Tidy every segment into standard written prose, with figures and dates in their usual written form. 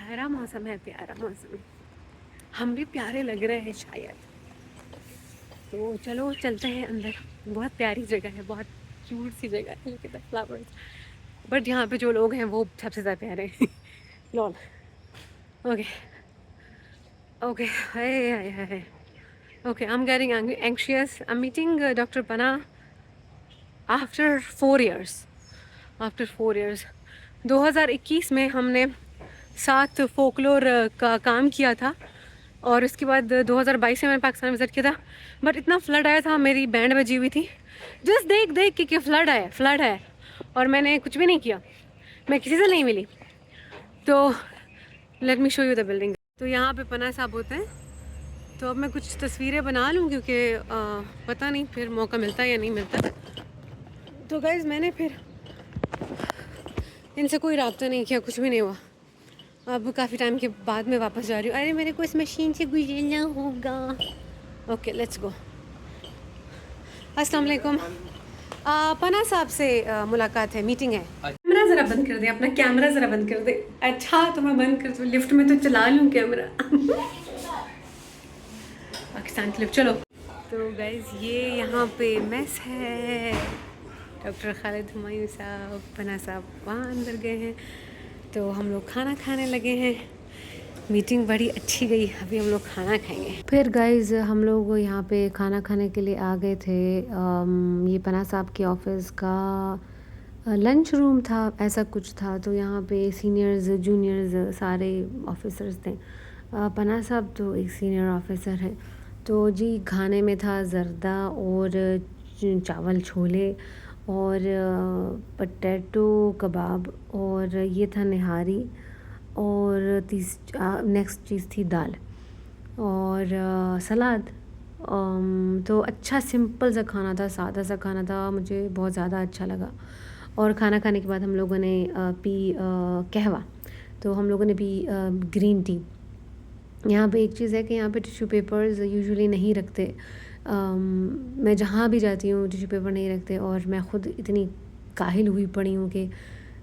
प्यारा मौसम है, प्यारा मौसम। हम भी प्यारे लग रहे हैं शायद। तो चलो चलते हैं अंदर। बहुत प्यारी जगह है, बहुत क्यूट सी जगह है। Look at the flowers. But यहाँ पे जो लोग हैं वो सबसे ज़्यादा प्यारे हैं। Lol. Okay okay hi hi hi. Okay I am getting anxious. I am meeting doctor पना आफ्टर 4 years। आफ्टर 4 years 2021 में हमने साथ फोकलोर का काम किया था, और उसके बाद 2022 में मैंने पाकिस्तान विजिट किया था। बट इतना फ्लड आया था, मेरी बैंड बजी हुई थी। जस्ट देख देख कि फ्लड है, फ्लड है, और मैंने कुछ भी नहीं किया। मैं किसी से नहीं मिली। तो let me show you the building. तो यहाँ पे पना साहब होते हैं। तो अब मैं कुछ तस्वीरें बना लूँ, क्योंकि पता नहीं फिर मौका मिलता है या नहीं मिलता। तो गाइज मैंने फिर इनसे कोई रब्ता नहीं किया, कुछ भी नहीं हुआ। अब काफ़ी टाइम के बाद मैं वापस जा रही हूँ। अरे मेरे को इस मशीन से गुजरना होगा। Okay let's go. अस्सलाम वालेकुम। पना साहब से मुलाकात है, मीटिंग है। कैमरा ज़रा बंद कर दे, अपना कैमरा ज़रा बंद कर दे। अच्छा तो मैं बंद कर दूँ, लिफ्ट में तो चला लूँ कैमरा। पाकिस्तान की लिफ्ट, चलो। तो गाइज ये यहाँ पे मेस है। डॉक्टर खालिद हुमायूं साहब, पना साहब वहाँ अंदर गए हैं। तो हम लोग खाना खाने लगे हैं। मीटिंग बड़ी अच्छी गई। अभी हम लोग खाना खाएंगे। फिर गाइज हम लोग यहाँ पे खाना खाने के लिए आ गए थे। ये पना साहब के ऑफिस का लंच रूम था, ऐसा कुछ था। तो यहाँ पे सीनियर्स जूनियर्स सारे ऑफिसर्स थे। पना साहब तो एक सीनियर ऑफिसर है। तो जी खाने में था जर्दा और चावल छोले और पटेटो कबाब, और ये था निहारी, और नेक्स्ट चीज़ थी दाल और सलाद। तो अच्छा सिंपल सा खाना था, सादा सा खाना था, मुझे बहुत ज़्यादा अच्छा लगा। और खाना खाने के बाद हम लोगों ने पी कहवा। तो हम लोगों ने पी ग्रीन टी। यहाँ पे एक चीज़ है कि यहाँ पे टिश्यू पेपर्स यूजुअली नहीं रखते। मैं जहाँ भी जाती हूँ टिश्यू पेपर नहीं रखते, और मैं ख़ुद इतनी काहिल हुई पड़ी हूँ कि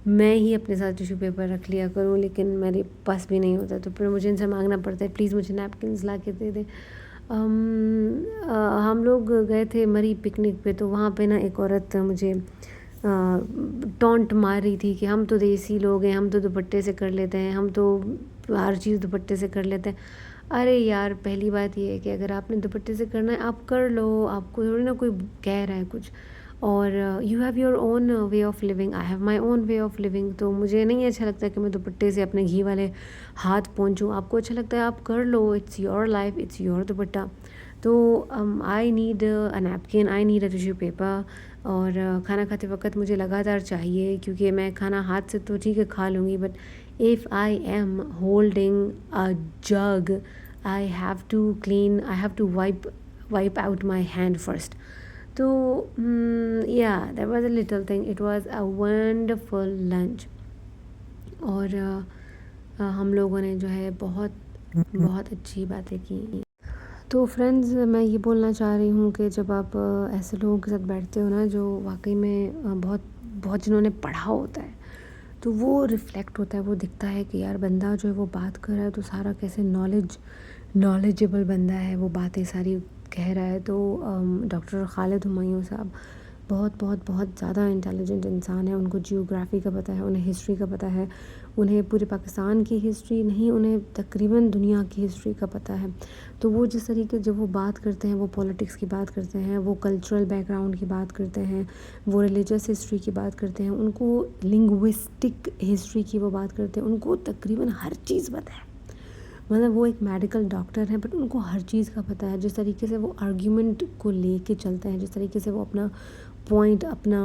मैं ही अपने साथ टिश्यू पेपर रख लिया करूँ, लेकिन मेरे पास भी नहीं होता। तो फिर मुझे इनसे मांगना पड़ता है, प्लीज़ मुझे नैपकिन्स ला के दे दे। हम लोग गए थे मरी पिकनिक पे। तो वहाँ पे ना एक औरत मुझे टॉन्ट मार रही थी कि हम तो देसी लोग हैं, हम तो दुपट्टे से कर लेते हैं, हम तो हर चीज़ दुपट्टे से कर लेते हैं। अरे यार पहली बात ये है कि अगर आपने दुपट्टे से करना है आप कर लो, आपको थोड़ी ना कोई कह रहा है कुछ। और you have your own way of living, I have my own way of living. तो मुझे नहीं अच्छा लगता कि मैं दुपट्टे से अपने घी वाले हाथ पहुँचूँ। आपको अच्छा लगता है आप कर लो, it's your life, it's your dupatta. तो I need a napkin, I need a tissue paper. और खाना खाते वक्त मुझे लगातार चाहिए, क्योंकि मैं खाना हाथ से तो ठीक है खा लूँगी, but if I am holding a jug I have to clean, I have to wipe out my hand first. तो या that was a little thing, it was a wonderful lunch. और हम लोगों ने जो है बहुत बहुत अच्छी बातें की। तो फ्रेंड्स मैं ये बोलना चाह रही हूँ कि जब आप ऐसे लोगों के साथ बैठते हो ना, जो वाकई में बहुत बहुत जिन्होंने पढ़ा होता है, तो वो रिफ़्लेक्ट होता है, वो दिखता है कि यार बंदा जो है वो बात कर रहा है तो सारा कैसे नॉलेजेबल बंदा है, वो बातें सारी कह रहा है। तो डॉक्टर खालिद हुमायूं साहब बहुत बहुत बहुत ज़्यादा इंटेलिजेंट इंसान है। उनको जियोग्राफ़ी का पता है, उन्हें हिस्ट्री का पता है, उन्हें पूरे पाकिस्तान की हिस्ट्री नहीं, उन्हें तकरीबन दुनिया की हिस्ट्री का पता है। तो वो जिस तरीके जब वो बात करते हैं, वो पॉलिटिक्स की बात करते हैं, वो कल्चरल बैकग्राउंड की बात करते हैं, वो रिलीजियस हिस्ट्री की बात करते हैं, उनको लिंग्विस्टिक हिस्ट्री की वो बात करते हैं, उनको तकरीबन हर चीज़ पता है। मतलब वो एक मेडिकल डॉक्टर हैं, बट उनको हर चीज़ का पता है। जिस तरीके से वो आर्ग्यूमेंट को लेके चलते हैं, जिस तरीके से वो अपना पॉइंट, अपना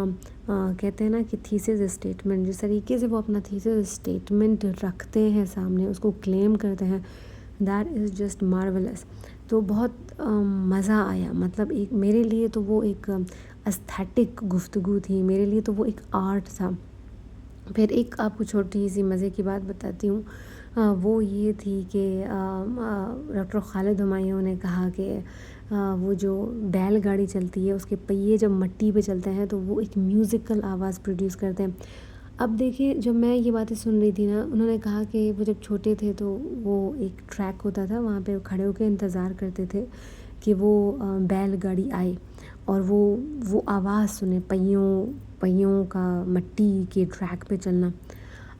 कहते हैं ना कि थीसिस स्टेटमेंट, जिस तरीके से वो अपना थीसिस स्टेटमेंट रखते हैं सामने, उसको क्लेम करते हैं, दैट इज़ जस्ट मार्वलस। तो बहुत मज़ा आया। मतलब एक मेरे लिए तो वो एक एस्थेटिक गुफ्तगू थी, मेरे लिए तो वो एक आर्ट था। फिर एक आपको छोटी सी मज़े की बात बताती हूँ। वो ये थी कि डॉक्टर खालिद हुमायूं ने कहा कि वो जो बैलगाड़ी चलती है उसके पहिए जब मट्टी पे चलते हैं तो वो एक म्यूज़िकल आवाज़ प्रोड्यूस करते हैं। अब देखिए, जब मैं ये बातें सुन रही थी ना, उन्होंने कहा कि वो जब छोटे थे तो वो एक ट्रैक होता था, वहाँ पे खड़े होकर इंतज़ार करते थे कि वो बैलगाड़ी आए और वो आवाज़ सुने, पहियों पहियों का मट्टी के ट्रैक पे चलना।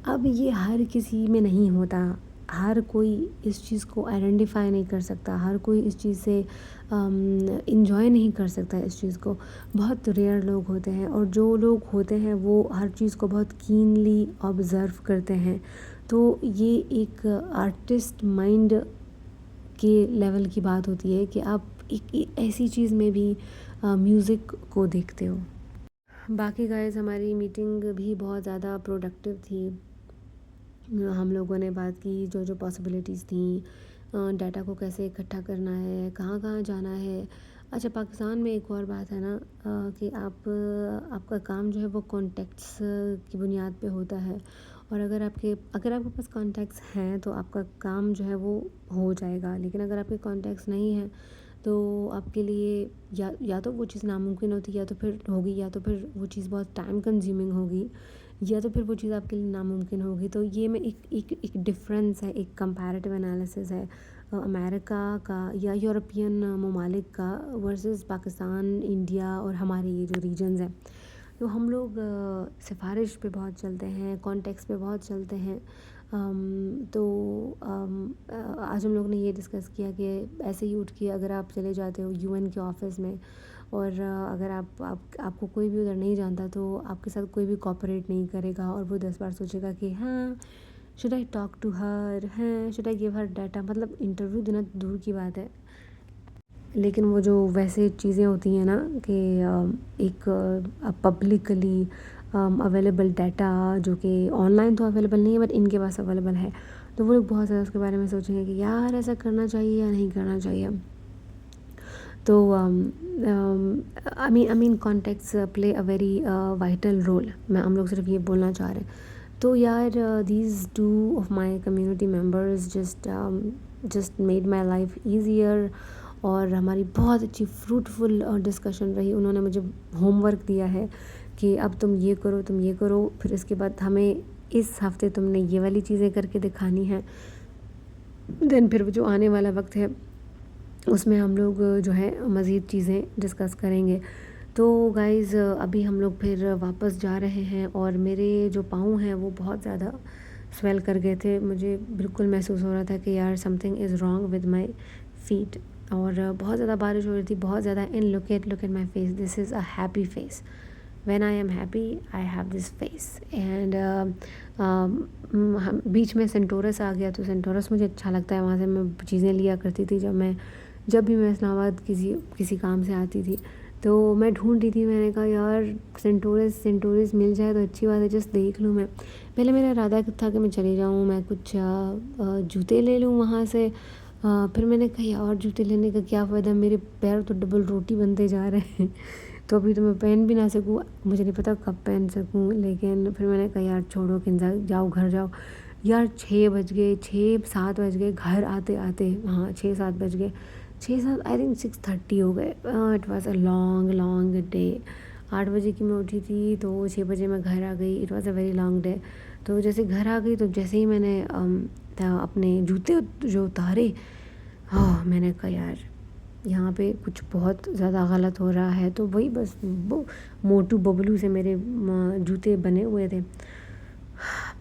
अब ये हर किसी में नहीं होता, हर कोई इस चीज़ को आइडेंटिफ़ाई नहीं कर सकता, हर कोई इस चीज़ से एन्जॉय नहीं कर सकता इस चीज़ को। बहुत रेयर लोग होते हैं, और जो लोग होते हैं वो हर चीज़ को बहुत कीनली ऑब्ज़र्व करते हैं। तो ये एक आर्टिस्ट माइंड के लेवल की बात होती है कि आप एक ऐसी चीज़ में भी म्यूज़िक को देखते हो। बाकी गाइस, हमारी मीटिंग भी बहुत ज़्यादा प्रोडक्टिव थी। हम लोगों ने बात की जो जो पॉसिबिलिटीज़ थी, डाटा को कैसे इकट्ठा करना है, कहाँ कहाँ जाना है। अच्छा, पाकिस्तान में एक और बात है ना, कि आपका काम जो है वो कॉन्टेक्ट्स की बुनियाद पे होता है, और अगर आपके पास कॉन्टेक्ट्स हैं तो आपका काम जो है वो हो जाएगा, लेकिन अगर आपके कॉन्टेक्ट्स नहीं हैं तो आपके लिए या तो वो चीज़ नामुमकिन होती, या तो फिर होगी, या तो फिर वो चीज़ बहुत टाइम कंज्यूमिंग होगी, या तो फिर वो चीज़ आपके लिए नामुमकिन होगी। तो ये में एक डिफरेंस है, एक कंपैरेटिव एनालिसिस है अमेरिका का या यूरोपियन ममालिक का वर्सेस पाकिस्तान, इंडिया और हमारे ये जो रीजन्स हैं। तो हम लोग सिफारिश पे बहुत चलते हैं, कॉन्टेक्स्ट पे बहुत चलते हैं। तो आज हम लोग ने ये डिस्कस किया कि ऐसे ही उठ के अगर आप चले जाते हो यूएन के ऑफिस में, और अगर आपको कोई भी उधर नहीं जानता तो आपके साथ कोई भी कोऑपरेट नहीं करेगा, और वो 10 बार सोचेगा कि हाँ, should I talk to her, हैं should I give her data. मतलब इंटरव्यू देना दूर की बात है, लेकिन वो जो वैसे चीज़ें होती हैं ना कि एक पब्लिकली अवेलेबल डाटा जो कि ऑनलाइन तो अवेलेबल नहीं है बट इनके पास अवेलेबल है, तो वो लोग बहुत ज़्यादा उसके बारे में सोचेंगे कि यार ऐसा करना चाहिए या नहीं करना चाहिए। तो I mean contexts play a very vital role. हम लोग सिर्फ ये बोलना चाह रहे हैं। तो यार, these two of my community members just made my life easier, और हमारी बहुत अच्छी फ्रूटफुल डिस्कशन रही। उन्होंने मुझे होमवर्क दिया है कि अब तुम ये करो, तुम ये करो, फिर इसके बाद हमें इस हफ्ते तुमने ये वाली चीज़ें करके दिखानी है। देन फिर जो आने वाला वक्त है उसमें हम लोग जो है मज़ीद चीज़ें डिस्कस करेंगे। तो गाइज़, अभी हम लोग फिर वापस जा रहे हैं, और मेरे जो पाँव हैं वो बहुत ज़्यादा स्वेल कर गए थे। मुझे बिल्कुल महसूस हो रहा था कि यार something is wrong with my feet, और बहुत ज़्यादा बारिश हो रही थी, बहुत ज़्यादा। And look at my face, this is a happy face. When I am happy I have this face. And हम बीच में सेंटोरस आ गया, तो सेंटोरस मुझे अच्छा लगता है, वहाँ से मैं चीज़ें लिया करती थी जब भी मैं इस्लामाबाद किसी काम से आती थी। तो मैं ढूंढ रही थी, मैंने कहा यार सेंटोरस मिल जाए तो अच्छी बात है, जस्ट देख लूँ मैं। पहले मेरा इरादा था कि मैं चली जाऊँ, मैं कुछ जूते ले लूँ वहाँ से। फिर मैंने कहा यार जूते लेने का क्या फ़ायदा, मेरे पैर तो डबल रोटी बनते जा रहे हैं। तो अभी तो मैं पहन भी ना सकूँ, मुझे नहीं पता कब पहन सकूँ। लेकिन फिर मैंने कहा यार छोड़ो, किंजा जाओ, घर जाओ। यार 6 बज गए, 6-7 बज गए घर आते आते। हाँ, 6-7 बज गए, 6-7 आई थिंक 6:30 हो गए। It was a long day. 8 बजे की मैं उठी थी तो 6 बजे मैं घर आ गई। It was a very long day. तो जैसे घर आ गई तो जैसे ही मैंने अपने जूते जो उतारे, हाँ मैंने कहा यार यहाँ पे कुछ बहुत ज़्यादा गलत हो रहा है। तो वही बस मोटू बबलू से मेरे जूते बने हुए थे।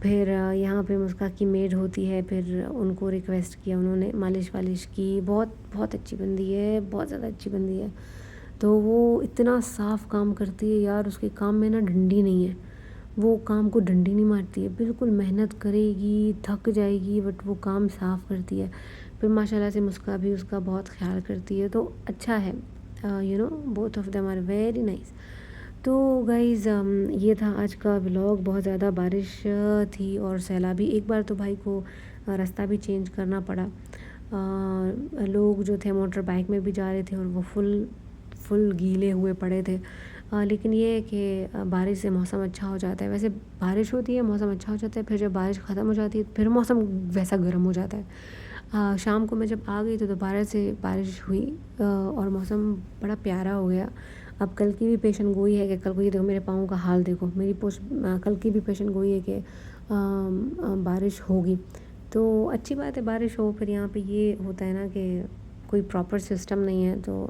फिर यहाँ पे मुस्का की मेड होती है, फिर उनको रिक्वेस्ट किया, उन्होंने मालिश वालिश की। बहुत बहुत अच्छी बंदी है, बहुत ज़्यादा अच्छी बंदी है। तो वो इतना साफ़ काम करती है यार, उसके काम में ना डंडी नहीं है, वो काम को डंडी नहीं मारती है। बिल्कुल मेहनत करेगी, थक जाएगी, बट वो काम साफ़ करती है। फिर माशाल्लाह से मुस्का भी उसका बहुत ख्याल करती है, तो अच्छा है। Both of them are very nice. तो गाइज़, ये था आज का व्लॉग। बहुत ज़्यादा बारिश थी और सैलाबी। एक बार तो भाई को रास्ता भी चेंज करना पड़ा। लोग जो थे मोटर बाइक में भी जा रहे थे और वो फुल गीले हुए पड़े थे। लेकिन ये है कि बारिश से मौसम अच्छा हो जाता है। वैसे बारिश होती है, मौसम अच्छा हो जाता है, फिर जब बारिश ख़त्म हो जाती है फिर मौसम वैसा गर्म हो जाता है। शाम को मैं जब आ गई तो दोबारा से बारिश हुई, और मौसम बड़ा प्यारा हो गया। अब कल की भी पेशेंट गोई है कि कल को ये देखो मेरे पाँव का हाल देखो, कल की भी पेशेंट गोई है कि बारिश होगी। तो अच्छी बात है बारिश हो, फिर यहाँ पे ये होता है ना कि कोई प्रॉपर सिस्टम नहीं है तो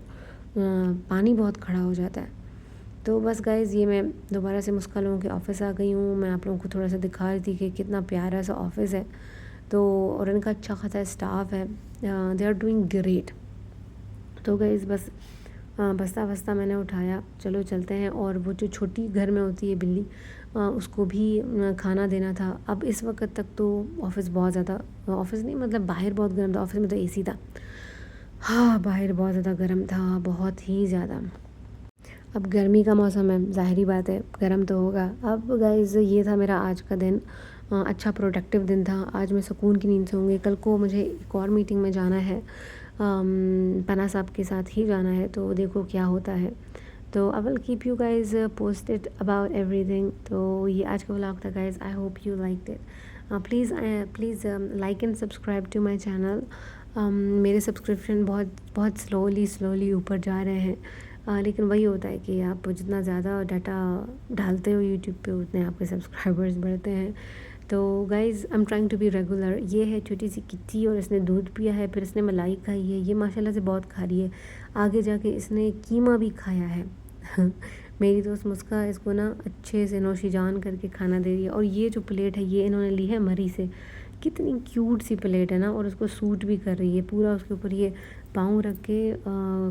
पानी बहुत खड़ा हो जाता है। तो बस गाइज़ ये मैं दोबारा से मुस्कान लोगों के ऑफ़िस आ गई हूँ। मैं आप लोगों को थोड़ा सा दिखा रही थी कि कितना प्यारा सा ऑफ़िस है, तो और इनका अच्छा खासा स्टाफ है, दे आर डूइंग ग्रेट। तो गाइज़ बस बस्ता बस्ता मैंने उठाया, चलो चलते हैं। और वो जो छोटी घर में होती है बिल्ली, उसको भी खाना देना था। अब इस वक्त तक तो ऑफ़िस बहुत ज़्यादा, ऑफ़िस नहीं मतलब बाहर बहुत गर्म था, ऑफ़िस में तो एसी था, हाँ बाहर बहुत ज़्यादा गर्म था, बहुत ही ज़्यादा। अब गर्मी का मौसम है, ज़ाहिरी बात है गर्म तो होगा। अब गाइज़ ये था मेरा आज का दिन, अच्छा प्रोडक्टिव दिन था। आज मैं सुकून की नींद सोऊंगी। कल को मुझे एक और मीटिंग में जाना है, पना साहब के साथ ही जाना है, तो देखो क्या होता है। तो I will keep you guys posted about everything. तो ये आज का व्लॉग था guys, I hope you like it. Please like and subscribe to my channel. मेरे सब्सक्रिप्शन बहुत बहुत स्लोली ऊपर जा रहे हैं, लेकिन वही होता है कि आप जितना ज़्यादा डाटा डालते हो यूट्यूब पे उतने आपके सब्सक्राइबर्स बढ़ते हैं। तो guys I am trying to be regular. ये है छोटी सी किट्टी और इसने दूध पिया है, फिर इसने मलाई खाई है, ये माशाल्लाह से बहुत खा रही है। आगे जाके इसने कीमा भी खाया है मेरी दोस्त मुस्का इसको ना अच्छे से नौशीजान करके खाना दे रही है। और ये जो प्लेट है ये इन्होंने ली है मरी से, कितनी क्यूट सी प्लेट है ना, और उसको सूट भी कर रही है पूरा, उसके ऊपर ये पाँव रख के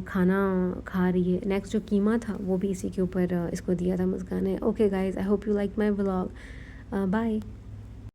खाना खा रही है। नेक्स्ट जो कीमा था वो भी इसी के ऊपर इसको दिया था मुस्कान ने। Okay guys, I hope you like my vlog, bye.